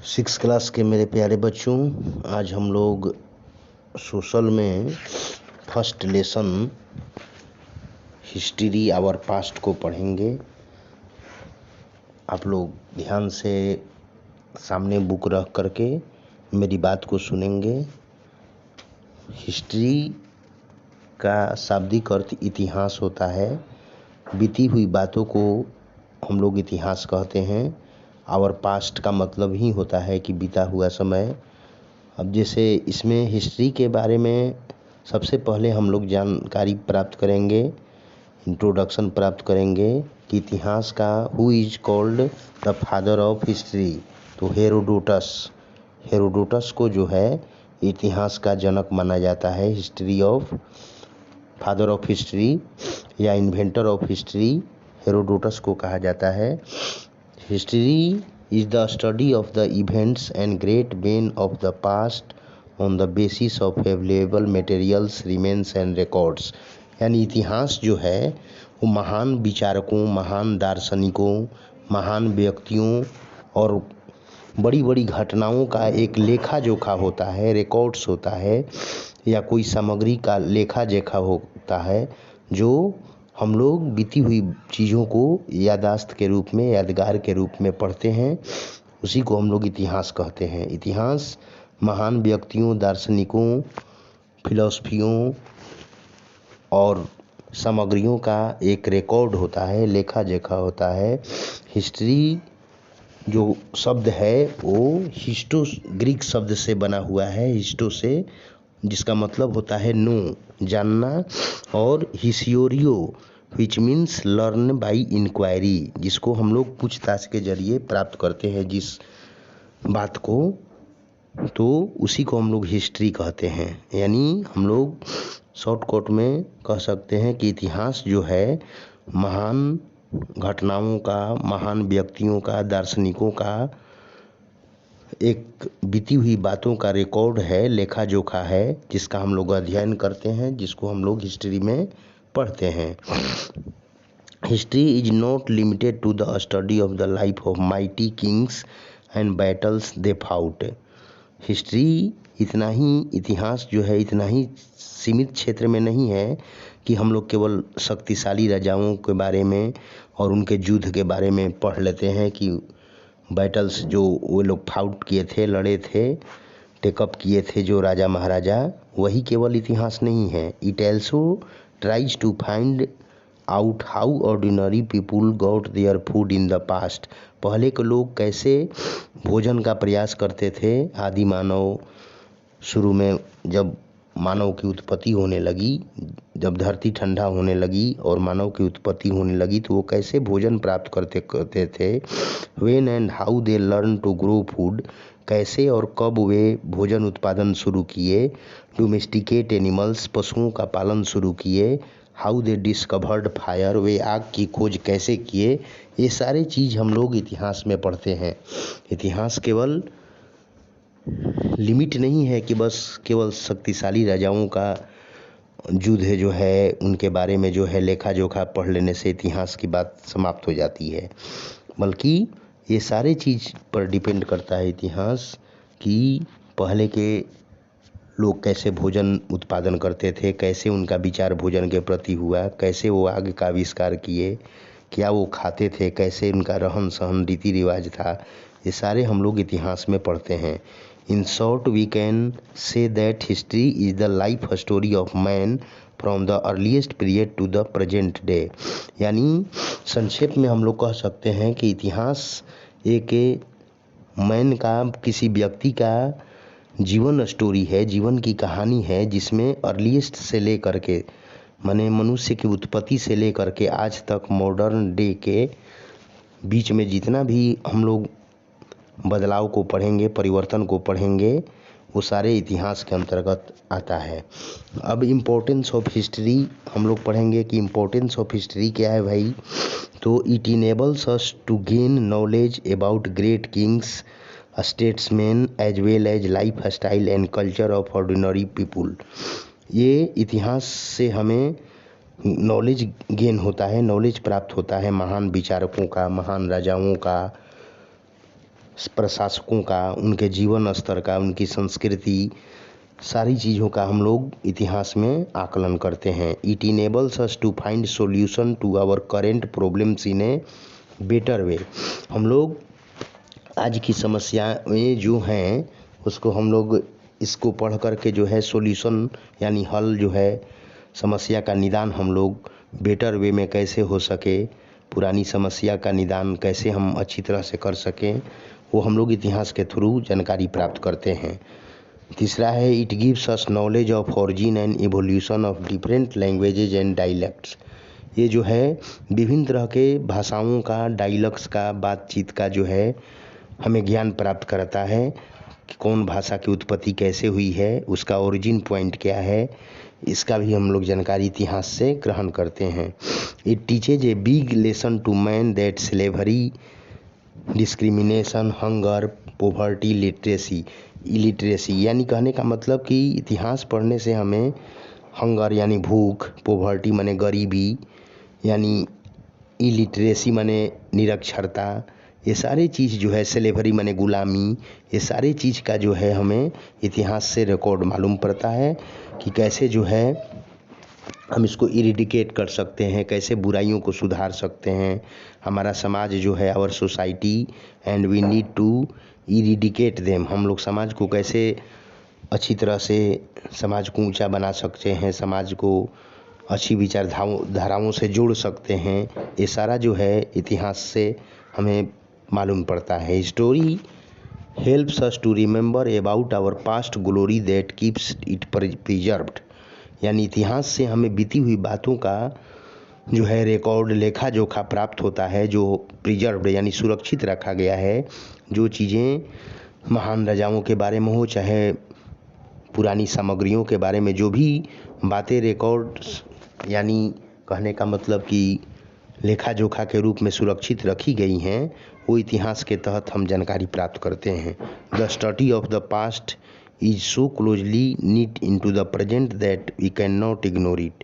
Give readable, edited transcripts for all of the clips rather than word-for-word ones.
Six class के मेरे प्यारे बच्चों, आज हम लोग सोशल में first lesson history our past को पढ़ेंगे। आप लोग ध्यान से सामने बुक रख करके मेरी बात को सुनेंगे। हिस्ट्री का शाब्दिक अर्थ इतिहास होता है। बीती हुई बातों को हम लोग इतिहास कहते हैं। आवर पास्ट का मतलब ही होता है कि बीता हुआ समय। अब जैसे इसमें हिस्ट्री के बारे में सबसे पहले हम लोग जानकारी प्राप्त करेंगे, इंट्रोडक्शन प्राप्त करेंगे कि इतिहास का who is called the father of history. तो हेरोडोटस को जो है इतिहास का जनक माना जाता है। History of father of history या इन्वेंटर ऑफ हिस्ट्री हेरोडोटस को कहा जाता है। History is the study of the events and great men of the past on the basis of available materials, remains and records। यानी इतिहास जो है वो महान विचारकों, महान दार्शनिकों, महान व्यक्तियों और बड़ी बड़ी घटनाओं का एक लेखा जोखा होता है, रिकॉर्ड्स होता है या कोई सामग्री का लेखा जोखा होता है जो हम लोग बीती हुई चीज़ों को यादाश्त के रूप में, यादगार के रूप में पढ़ते हैं। उसी को हम लोग इतिहास कहते हैं। इतिहास महान व्यक्तियों, दार्शनिकों, फिलॉसफियों और सामग्रियों का एक रिकॉर्ड होता है, लेखा जोखा होता है। हिस्ट्री जो शब्द है वो हिस्टो ग्रीक शब्द से बना हुआ है, हिस्टो से, जिसका मतलब होता है नो, जानना, और हिस्योरियो which means learn by inquiry, जिसको हम लोग पूछताछ के जरिए प्राप्त करते हैं जिस बात को, तो उसी को हम लोग हिस्ट्री कहते हैं। यानी हम लोग शॉर्टकट में कह सकते हैं कि इतिहास जो है महान घटनाओं का, महान व्यक्तियों का, दार्शनिकों का एक बीती हुई बातों का रिकॉर्ड है, लेखा जोखा है, जिसका हम लोग अध्ययन करते हैं, जिसको हम लोग हिस्ट्री में पढ़ते हैं। History is not limited to the study of the life of mighty kings and battles they fought. History इतना ही, इतिहास जो है इतना ही सीमित क्षेत्र में नहीं है कि हम लोग केवल शक्तिशाली राजाओं के बारे में और उनके युद्ध के बारे में पढ़ लेते हैं कि बैटल्स जो वो लोग फाउट किए थे, लड़े थे, टेकअप किए थे जो राजा महाराजा, वही केवल इतिहास नहीं है। It also tries to find out how ordinary people got their food in the past. पहले के लोग कैसे भोजन का प्रयास करते थे। आदि मानव, शुरू में जब मानव की उत्पत्ति होने लगी, जब धरती ठंडा होने लगी और मानव की उत्पत्ति होने लगी, तो वो कैसे भोजन प्राप्त करते थे। When and how they learn to grow food, कैसे और कब वे भोजन उत्पादन शुरू किए। डोमेस्टिकेट एनिमल्स, पशुओं का पालन शुरू किए। हाउ दे डिस्कवर्ड फायर, वे आग की खोज कैसे किए। ये सारे चीज़ हम लोग इतिहास में पढ़ते हैं। इतिहास केवल लिमिट नहीं है कि बस केवल शक्तिशाली राजाओं का युद्ध जो है उनके बारे में जो है लेखा जोखा पढ़ लेने से इतिहास की बात समाप्त हो जाती है, बल्कि ये सारे चीज़ पर डिपेंड करता है इतिहास कि पहले के लोग कैसे भोजन उत्पादन करते थे, कैसे उनका विचार भोजन के प्रति हुआ, कैसे वो आग का आविष्कार किए, क्या वो खाते थे, कैसे उनका रहन सहन रीति रिवाज था। ये सारे हम लोग इतिहास में पढ़ते हैं। In short we can say that history is the life story of man from the earliest period to the present day. यानी संक्षेप में हम लोग कह सकते हैं कि इतिहास एक मैन का, किसी व्यक्ति का जीवन स्टोरी है, जीवन की कहानी है, जिसमें अर्लीस्ट से लेकर के, माने मनुष्य की उत्पत्ति से लेकर के आज तक मॉडर्न डे के बीच में जितना भी हम लोग बदलाव को पढ़ेंगे, परिवर्तन को पढ़ेंगे, वो सारे इतिहास के अंतर्गत आता है। अब इम्पोर्टेंस ऑफ हिस्ट्री हम लोग पढ़ेंगे कि इम्पोर्टेंस ऑफ हिस्ट्री क्या है भाई। तो it enables us to gain knowledge about great kings, statesman as well as life style and culture of ordinary people. ये इतिहास से हमें नॉलेज गेन होता है, नॉलेज प्राप्त होता है महान विचारकों का, महान राजाओं का, प्रशासकों का, उनके जीवन स्तर का, उनकी संस्कृति, सारी चीज़ों का हम लोग इतिहास में आकलन करते हैं। It enables us to find solution to our current problems in a better way. हम लोग आज की समस्याएं जो हैं उसको हम लोग इसको पढ़ करके जो है सॉल्यूशन यानी हल जो है समस्या का निदान हम लोग बेटर वे में कैसे हो सके, पुरानी समस्या का निदान कैसे हम अच्छी तरह से कर सकें, वो हम लोग इतिहास के थ्रू जानकारी प्राप्त करते हैं। तीसरा है it gives us knowledge of origin and evolution of different languages and dialects. ये जो है विभिन्न तरह के भाषाओं का, डायलेक्ट्स का, बातचीत का जो है हमें ज्ञान प्राप्त कराता है कि कौन भाषा की उत्पत्ति कैसे हुई है, उसका ओरिजिन पॉइंट क्या है, इसका भी हम लोग जानकारी इतिहास से ग्रहण करते हैं। It teaches a big lesson to man that slavery, discrimination, hunger, poverty, illiteracy यानी कहने का मतलब कि इतिहास पढ़ने से हमें हंगर यानी भूख, पोवर्टी माने गरीबी, यानी इलिटरेसी माने निरक्षरता, ये सारी चीज़ जो है, स्लेवरी माने गुलामी, ये सारी चीज़ का जो है हमें इतिहास से रिकॉर्ड मालूम पड़ता है कि कैसे जो है हम इसको इरिडिकेट कर सकते हैं, कैसे बुराइयों को सुधार सकते हैं। हमारा समाज जो है our society and we need to eradicate them, हम लोग समाज को कैसे अच्छी तरह से समाज को ऊंचा बना सकते हैं, समाज को अच्छी विचारधाराओं से जोड़ सकते हैं। ये सारा जो है इतिहास से हमें मालूम पड़ता है। History helps us to remember about our past glory that keeps it preserved. यानी इतिहास से हमें बीती हुई बातों का जो है रिकॉर्ड, लेखा जोखा प्राप्त होता है, जो प्रिजर्व्ड यानी सुरक्षित रखा गया है। जो चीज़ें महान राजाओं के बारे में हो, चाहे पुरानी सामग्रियों के बारे में, जो भी बातें रिकॉर्ड्स यानी कहने का मतलब कि लेखा जोखा के रूप में सुरक्षित रखी गई हैं, वो इतिहास के तहत हम जानकारी प्राप्त करते हैं। The study of the past is so closely knit into the present that we can not ignore it.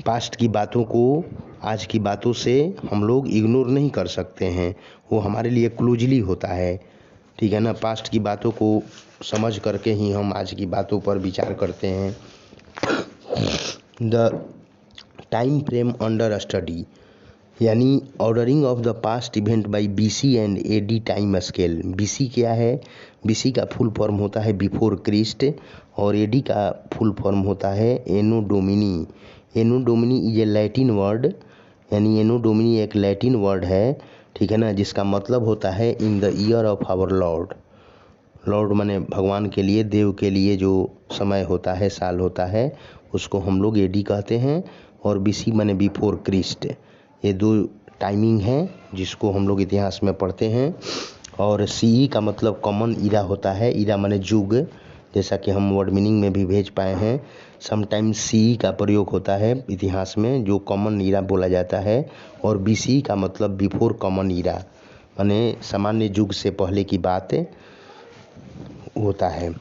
Past की बातों को आज की बातों से हम लोग इग्नोर नहीं कर सकते हैं, वो हमारे लिए क्लोजली होता है, ठीक है ना। पास्ट की बातों को समझ करके ही हम आज की बातों पर विचार करते हैं। The time frame under study यानी ordering of the past event by BC and AD time scale. BC क्या है? बीसी का फुल फॉर्म होता है बिफोर क्रिस्ट, और एडी का फुल फॉर्म होता है anno domini. Anno domini is a Latin word, यानी एनो डोमिनी एक लैटिन वर्ड है, ठीक है ना, जिसका मतलब होता है in the year of our Lord. Lord माने भगवान के लिए, देव के लिए जो समय होता है, साल होता है, उसको हम लोग एडी कहते हैं। और बीसी माने बिफोर क्रिस्ट। ये दो टाइमिंग है जिसको हम लोग इतिहास में पढ़ते हैं। और सीई का मतलब कॉमन ईरा होता है। ईरा माने युग, जैसा कि हम वर्ड मीनिंग में भी भेज पाए हैं। समटाइम्स सीई का प्रयोग होता है इतिहास में, जो कॉमन ईरा बोला जाता है। और बीसी का मतलब बिफोर कॉमन ईरा, माने सामान्य युग से पहले की बात होता है।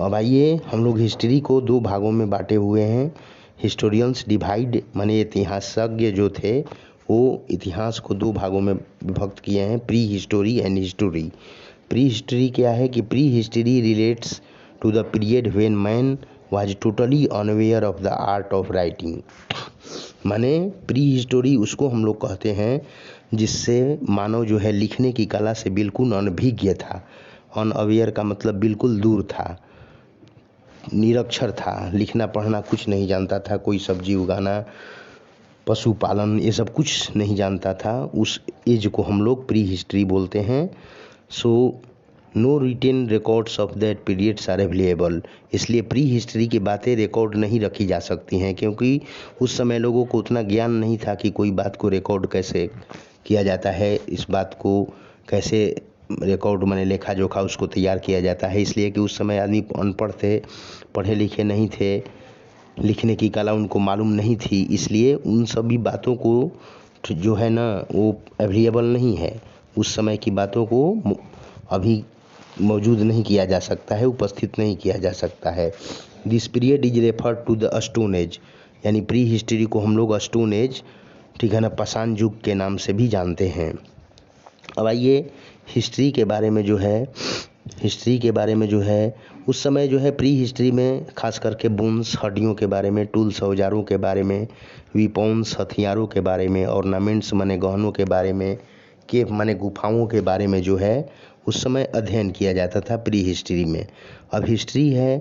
अब आइए हम लोग हिस्ट्री को दो भागों में बांटे हुए हैं। हिस्टोरियंस डिवाइड माने इतिहासज्ञ जो थे वो इतिहास को दो भागों में विभक्त किए हैं, pre history and history. Pre history क्या है कि pre history relates to the period when man was totally unaware of the art of writing. माने प्री हिस्टोरी उसको हम लोग कहते हैं जिससे मानव जो है लिखने की कला से बिल्कुल अनभिज्ञ था। अनअवेयर का मतलब बिल्कुल दूर था, निरक्षर था, लिखना पढ़ना कुछ नहीं जानता था, कोई सब्जी उगाना, पशुपालन, ये सब कुछ नहीं जानता था। उस एज को हम लोग प्री हिस्ट्री बोलते हैं। So no written records of that periods are available. इसलिए प्री हिस्ट्री की बातें रिकॉर्ड नहीं रखी जा सकती हैं, क्योंकि उस समय लोगों को उतना ज्ञान नहीं था कि कोई बात को रिकॉर्ड कैसे किया जाता है, इस बात को कैसे रिकॉर्ड माने लेखा जोखा उसको तैयार किया जाता है। इसलिए कि उस समय आदमी अनपढ़ थे, पढ़े लिखे नहीं थे, लिखने की कला उनको मालूम नहीं थी, इसलिए उन सभी बातों को जो है ना वो अवेलेबल नहीं है। उस समय की बातों को अभी मौजूद नहीं किया जा सकता है, उपस्थित नहीं किया जा सकता है। This period is referred to the stone age, यानी प्री हिस्ट्री को हम लोग स्टोन एज, ठीक है ना, पाषाण युग के नाम से भी जानते हैं। अब आइए हिस्ट्री के बारे में जो है उस समय जो है प्री हिस्ट्री में खास करके बोन्स हड्डियों के बारे में, टूल्स औजारों के बारे में, वीपॉन्स हथियारों के बारे में, ऑर्नामेंट्स माने गहनों के बारे में, केव माने गुफाओं के बारे में जो है उस समय अध्ययन किया जाता था प्री हिस्ट्री में। अब हिस्ट्री है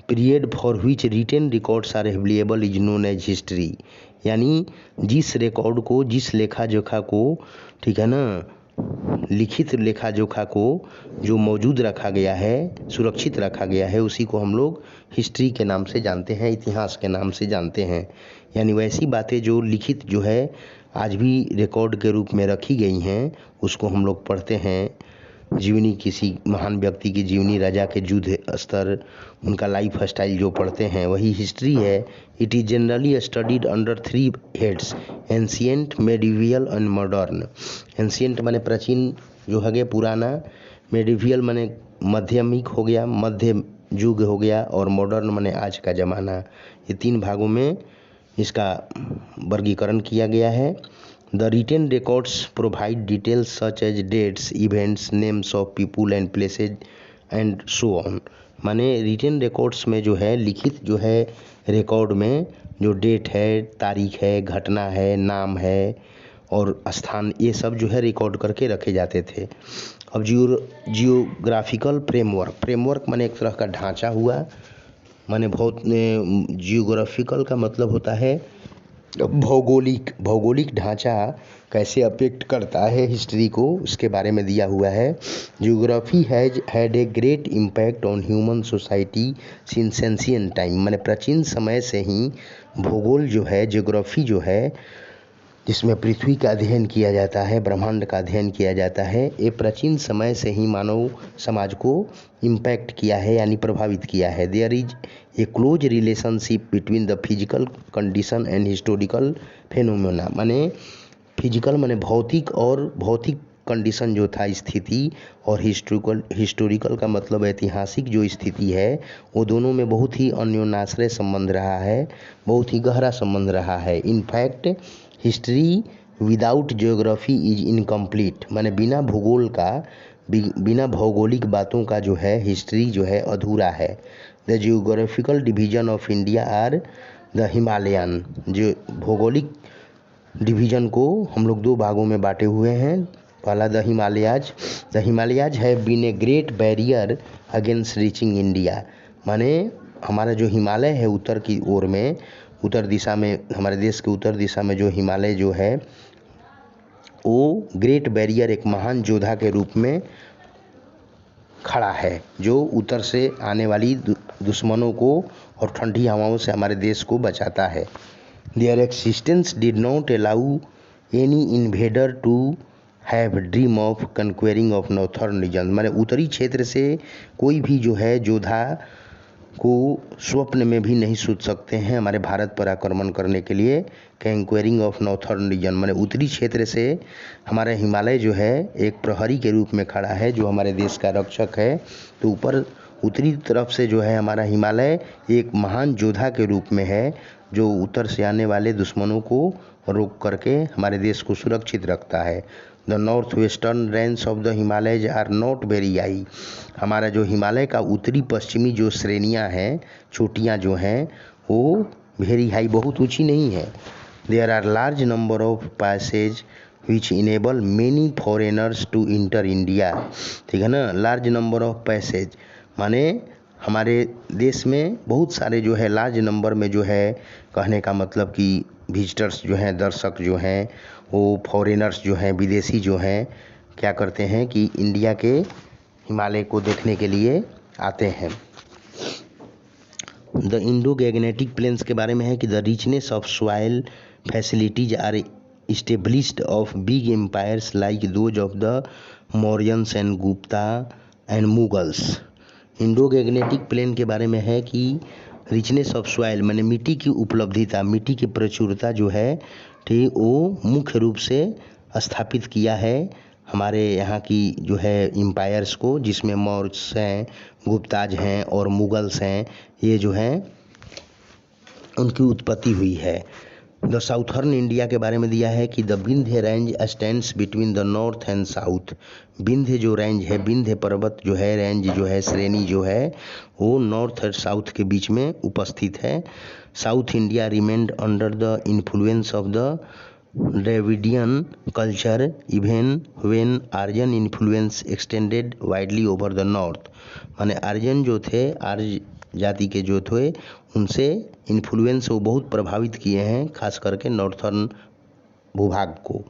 period for which written records are available is known as history, यानी जिस रिकॉर्ड को, जिस लेखा जोखा को, ठीक है ना, लिखित लेखा जोखा को जो मौजूद रखा गया है, सुरक्षित रखा गया है, उसी को हम लोग हिस्ट्री के नाम से जानते हैं, इतिहास के नाम से जानते हैं। यानी वैसी बातें जो लिखित जो है आज भी रिकॉर्ड के रूप में रखी गई हैं, उसको हम लोग पढ़ते हैं। जीवनी, किसी महान व्यक्ति की जीवनी, राजा के युद्ध स्तर, उनका लाइफ स्टाइल जो पढ़ते हैं वही हिस्ट्री है। It is generally studied under 3 heads, ancient, medieval and modern. Ancient माने प्राचीन जो है पुराना, मेडिवियल माने माध्यमिक हो गया, मध्य युग हो गया, और मॉडर्न माने आज का ज़माना। ये 3 भागों में इसका वर्गीकरण किया गया है। The written records provide details such as dates, events, names of people and places and so on। माने रिटन रिकॉर्ड्स में जो है, लिखित जो है रिकॉर्ड में जो डेट है, तारीख है, घटना है, नाम है और स्थान, ये सब जो है रिकॉर्ड करके रखे जाते थे। अब जियोग्राफिकल फ्रेमवर्क माने एक तरह का ढांचा हुआ, माने बहुत जियोग्राफिकल का मतलब होता है भौगोलिक ढांचा कैसे अफेक्ट करता है हिस्ट्री को, उसके बारे में दिया हुआ है। Geography had a great impact on human society since ancient time, माने प्राचीन समय से ही भूगोल जो है, जियोग्राफी जो है, जिसमें पृथ्वी का अध्ययन किया जाता है, ब्रह्मांड का अध्ययन किया जाता है, ये प्राचीन समय से ही मानव समाज को इम्पैक्ट किया है, यानी प्रभावित किया है। There is a close relationship between the physical condition and historical phenomena, माने फिजिकल माने भौतिक, और भौतिक कंडीशन जो था, स्थिति, और हिस्टोरिकल का मतलब ऐतिहासिक जो स्थिति है, वो दोनों में बहुत ही अन्योन्याश्रय संबंध रहा है, बहुत ही गहरा संबंध रहा है। In fact history without geography is incomplete, माने बिना भूगोल का, बिना भौगोलिक बातों का जो है हिस्ट्री जो है अधूरा है। The geographical division of India are the Himalayan, जो भौगोलिक डिवीजन को हम लोग 2 भागों में बांटे हुए हैं। पहला the Himalayas have been a great barrier against reaching India, माने हमारा जो हिमालय है उत्तर की ओर में, उत्तर दिशा में, हमारे देश के उत्तर दिशा में जो हिमालय जो है, वो ग्रेट बैरियर, एक महान योद्धा के रूप में खड़ा है, जो उत्तर से आने वाली दुश्मनों को और ठंडी हवाओं से हमारे देश को बचाता है। Their existence did not allow any invader to have dream of conquering of northern region, माने उत्तरी क्षेत्र से कोई भी जो है योद्धा को स्वप्न में भी नहीं सोच सकते हैं हमारे भारत पर आक्रमण करने के लिए। कंक्वेरिंग ऑफ नॉर्थर्न रीजन माने उत्तरी क्षेत्र से हमारा हिमालय जो है एक प्रहरी के रूप में खड़ा है, जो हमारे देश का रक्षक है। तो ऊपर उत्तरी तरफ से जो है हमारा हिमालय एक महान योद्धा के रूप में है, जो उत्तर से आने वाले दुश्मनों को रोक करके हमारे देश को सुरक्षित रखता है। The north western range of the Himalayas are not very high, हमारा जो हिमालय का उत्तरी पश्चिमी जो श्रेणियाँ हैं, चोटियाँ जो हैं, वो वेरी हाई, बहुत ऊंची नहीं है। There are large number of passage which enable many foreigners to enter India, ठीक है ना। लार्ज नंबर ऑफ पैसेज माने हमारे देश में बहुत सारे जो है, लार्ज नंबर में जो है, कहने का मतलब कि विजिटर्स जो हैं, दर्शक जो हैं, वो फॉरेनर्स जो हैं, विदेशी जो हैं, क्या करते हैं कि इंडिया के हिमालय को देखने के लिए आते हैं। द इंडो गैंगेटिक प्लेन्स के बारे में है कि the richness of soil facilities are established of big empires like those of the Mauryans and Gupta and Mughals. Indo Gangetic plain के बारे में है कि रिचनेस ऑफ सॉइल माने मिट्टी की उपलब्धता, मिट्टी की प्रचुरता जो है, ठीक, वो मुख्य रूप से स्थापित किया है हमारे यहाँ की जो है एम्पायर्स को, जिसमें मौर्य हैं, गुप्ताज हैं और मुगल्स हैं, ये जो हैं उनकी उत्पत्ति हुई है। द साउथर्न इंडिया के बारे में दिया है कि the Vindhya range stands between the north and south. Vindhya जो रेंज है, विंध्य पर्वत जो है, रेंज जो है, श्रेणी जो है, वो नॉर्थ और साउथ के बीच में उपस्थित है। South India remained under the influence of the Dravidian culture even when Aryan influence extended widely over the north. माने आर्यन जो थे, आर्य जाति के जो थे, उनसे इन्फ्लुएंस वो बहुत प्रभावित किए हैं, खास करके नॉर्थर्न भूभाग को।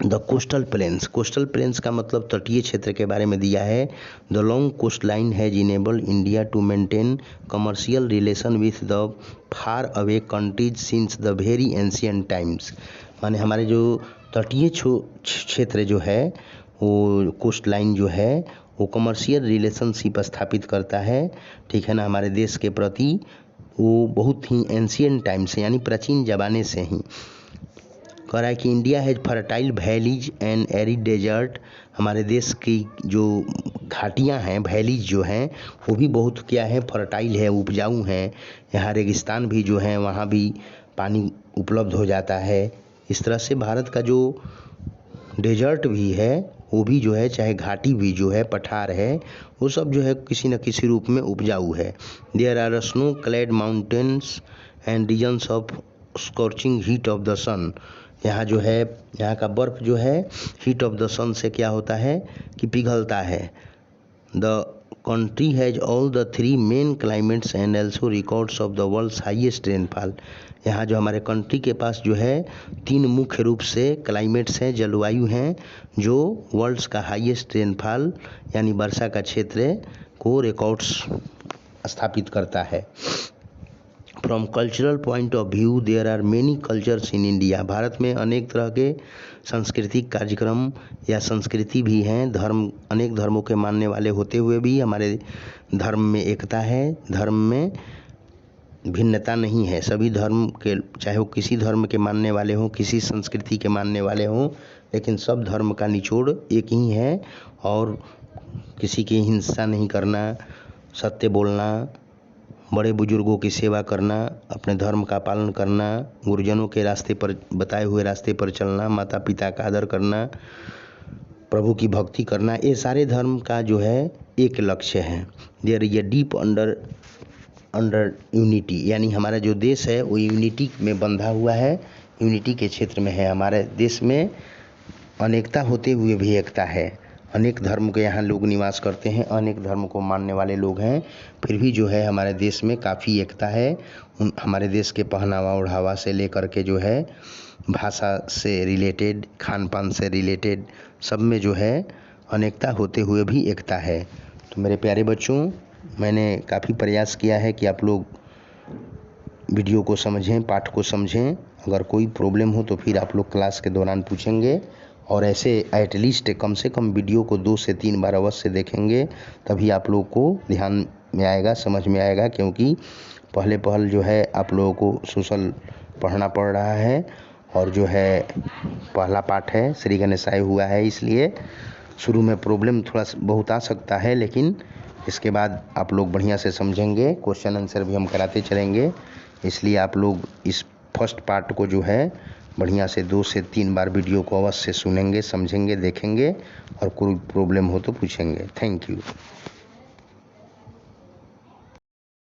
The coastal plains, coastal plains का मतलब तटीय क्षेत्र के बारे में दिया है। The long coast line has enabled India to maintain commercial relation with the far away countries since the very ancient times. माने हमारे जो तटीय क्षेत्र जो है, वो कोस्ट लाइन जो है, वो कमर्शियल रिलेशनशिप स्थापित करता है, ठीक है ना, हमारे देश के प्रति। वो बहुत ही एंशियंट टाइम से, यानी प्राचीन ज़माने से ही। कह रहा है कि India has fertile valleys and arid desert. हमारे देश की जो घाटियां हैं, वैलीज जो हैं, वो भी बहुत क्या है, फर्टाइल है, उपजाऊ हैं। यहाँ रेगिस्तान भी जो है, वहाँ भी पानी उपलब्ध हो जाता है। इस तरह से भारत का जो डेजर्ट भी है, वो भी जो है, चाहे घाटी भी जो है, पठार है, वो सब जो है किसी न किसी रूप में उपजाऊ है। There are snow clad mountains and regions of scorching heat of the sun. यहाँ जो है, यहाँ का बर्फ़ जो है, हीट ऑफ द सन से क्या होता है कि पिघलता है। The country has all the 3 main climates and also records of the world's highest rainfall. यहाँ जो हमारे कंट्री के पास जो है 3 मुख्य रूप से क्लाइमेट्स हैं, जलवायु हैं, जो वर्ल्ड्स का हाईएस्ट रेनफॉल यानी वर्षा का क्षेत्र को रिकॉर्ड्स स्थापित करता है। From cultural point of view there are many cultures in India. Bharat में अनेक तरह के सांस्कृतिक कार्यक्रम या संस्कृति भी हैं। धर्म, अनेक धर्मों के मानने वाले होते हुए भी हमारे धर्म में एकता है, धर्म में भिन्नता नहीं है। सभी धर्म के, चाहे वो किसी धर्म के मानने वाले हों, किसी संस्कृति के मानने वाले हों, लेकिन सब धर्म का निचोड़ एक ही है। और किसी की हिंसा नहीं करना, सत्य बोलना, बड़े बुजुर्गों की सेवा करना, अपने धर्म का पालन करना, गुरुजनों के रास्ते पर, बताए हुए रास्ते पर चलना, माता पिता का आदर करना, प्रभु की भक्ति करना, ये सारे धर्म का जो है एक लक्ष्य है। There is a deep under unity, यानी हमारा जो देश है वो यूनिटी में बंधा हुआ है, यूनिटी के क्षेत्र में है। हमारे देश में अनेकता होते हुए भी एकता है। अनेक धर्म के यहाँ लोग निवास करते हैं, अनेक धर्म को मानने वाले लोग हैं, फिर भी जो है हमारे देश में काफ़ी एकता है। हमारे देश के पहनावा ओढ़ावा से लेकर के जो है भाषा से रिलेटेड, खान पान से रिलेटेड, सब में जो है अनेकता होते हुए भी एकता है। तो मेरे प्यारे बच्चों, मैंने काफ़ी प्रयास किया है कि आप लोग वीडियो को समझें, पाठ को समझें। अगर कोई प्रॉब्लम हो तो फिर आप लोग क्लास के दौरान पूछेंगे, और ऐसे एटलीस्ट कम से कम वीडियो को 2 से 3 बार अवश्य देखेंगे, तभी आप लोग को ध्यान में आएगा, समझ में आएगा। क्योंकि पहल जो है आप लोगों को सोशल पढ़ना पड़ रहा है, और जो है पहला पाठ है, श्री गणेशाय हुआ है, इसलिए शुरू में प्रॉब्लम थोड़ा बहुत आ सकता है, लेकिन इसके बाद आप लोग बढ़िया से समझेंगे। क्वेश्चन आंसर भी हम कराते चलेंगे, इसलिए आप लोग इस फर्स्ट पार्ट को जो है बढ़िया से 2 से 3 बार वीडियो को अवश्य सुनेंगे, समझेंगे, देखेंगे, और कोई प्रॉब्लम हो तो पूछेंगे। Thank you.